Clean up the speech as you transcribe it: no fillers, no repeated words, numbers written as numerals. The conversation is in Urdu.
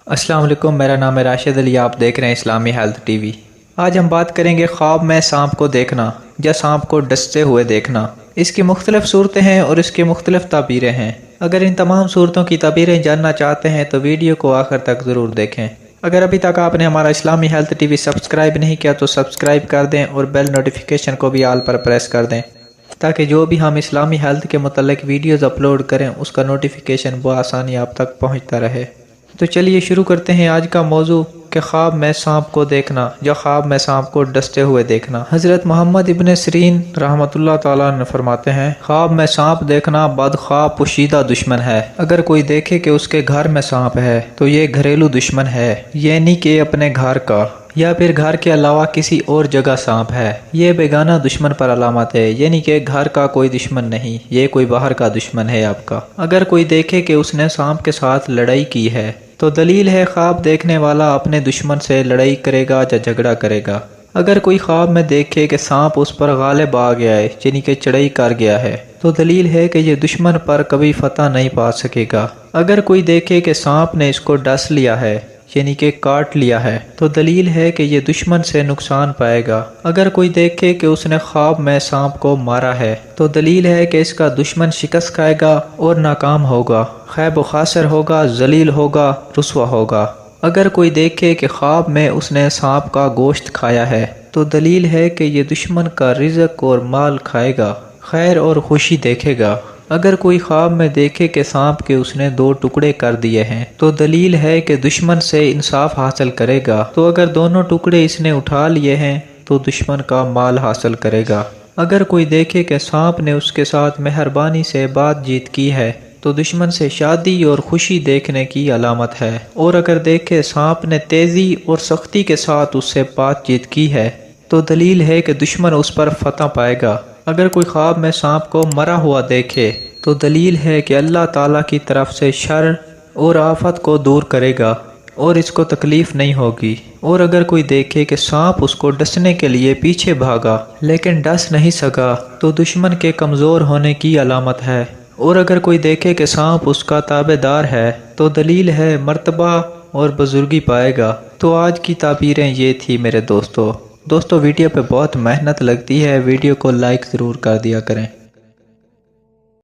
السلام علیکم، میرا نام ہے راشد علی، آپ دیکھ رہے ہیں اسلامی ہیلتھ ٹی وی۔ آج ہم بات کریں گے خواب میں سانپ کو دیکھنا یا سانپ کو ڈستے ہوئے دیکھنا۔ اس کی مختلف صورتیں ہیں اور اس کی مختلف تعبیریں ہیں۔ اگر ان تمام صورتوں کی تعبیریں جاننا چاہتے ہیں تو ویڈیو کو آخر تک ضرور دیکھیں۔ اگر ابھی تک آپ نے ہمارا اسلامی ہیلتھ ٹی وی سبسکرائب نہیں کیا تو سبسکرائب کر دیں اور بیل نوٹیفیکیشن کو بھی آل پر پریس کر دیں تاکہ جو بھی ہم اسلامی ہیلتھ کے متعلق ویڈیوز اپلوڈ کریں اس کا نوٹیفیکیشن بآسانی آپ تک پہنچتا رہے۔ تو چلیے شروع کرتے ہیں آج کا موضوع کہ خواب میں سانپ کو دیکھنا یا خواب میں سانپ کو ڈستے ہوئے دیکھنا۔ حضرت محمد ابن سیرین رحمۃ اللہ تعالیٰ نے فرماتے ہیں، خواب میں سانپ دیکھنا بدخواب پوشیدہ دشمن ہے۔ اگر کوئی دیکھے کہ اس کے گھر میں سانپ ہے تو یہ گھریلو دشمن ہے، یعنی کہ اپنے گھر کا، یا پھر گھر کے علاوہ کسی اور جگہ سانپ ہے، یہ بیگانہ دشمن پر علامت ہے، یعنی کہ گھر کا کوئی دشمن نہیں، یہ کوئی باہر کا دشمن ہے آپ کا۔ اگر کوئی دیکھے کہ اس نے سانپ کے ساتھ لڑائی کی ہے تو دلیل ہے خواب دیکھنے والا اپنے دشمن سے لڑائی کرے گا یا جھگڑا کرے گا۔ اگر کوئی خواب میں دیکھے کہ سانپ اس پر غالب آ گیا ہے، یعنی کہ چڑھائی کر گیا ہے، تو دلیل ہے کہ یہ دشمن پر کبھی فتح نہیں پا سکے گا۔ اگر کوئی دیکھے کہ سانپ نے اس کو ڈس لیا ہے، یعنی کہ کاٹ لیا ہے، تو دلیل ہے کہ یہ دشمن سے نقصان پائے گا۔ اگر کوئی دیکھے کہ اس نے خواب میں سانپ کو مارا ہے تو دلیل ہے کہ اس کا دشمن شکست کھائے گا اور ناکام ہوگا، خیب و خاسر ہوگا، ذلیل ہوگا، رسوا ہوگا۔ اگر کوئی دیکھے کہ خواب میں اس نے سانپ کا گوشت کھایا ہے تو دلیل ہے کہ یہ دشمن کا رزق اور مال کھائے گا، خیر اور خوشی دیکھے گا۔ اگر کوئی خواب میں دیکھے کہ سانپ کے اس نے 2 ٹکڑے کر دیے ہیں تو دلیل ہے کہ دشمن سے انصاف حاصل کرے گا، تو اگر دونوں ٹکڑے اس نے اٹھا لیے ہیں تو دشمن کا مال حاصل کرے گا۔ اگر کوئی دیکھے کہ سانپ نے اس کے ساتھ مہربانی سے بات چیت کی ہے تو دشمن سے شادی اور خوشی دیکھنے کی علامت ہے، اور اگر دیکھے سانپ نے تیزی اور سختی کے ساتھ اس سے بات چیت کی ہے تو دلیل ہے کہ دشمن اس پر فتح پائے گا۔ اگر کوئی خواب میں سانپ کو مرا ہوا دیکھے تو دلیل ہے کہ اللہ تعالیٰ کی طرف سے شر اور آفت کو دور کرے گا اور اس کو تکلیف نہیں ہوگی۔ اور اگر کوئی دیکھے کہ سانپ اس کو ڈسنے کے لیے پیچھے بھاگا لیکن ڈس نہیں سکا تو دشمن کے کمزور ہونے کی علامت ہے۔ اور اگر کوئی دیکھے کہ سانپ اس کا تابع دار ہے تو دلیل ہے مرتبہ اور بزرگی پائے گا۔ تو آج کی تعبیریں یہ تھی میرے دوستو۔ ویڈیو پہ بہت محنت لگتی ہے، ویڈیو کو لائک ضرور کر دیا کریں۔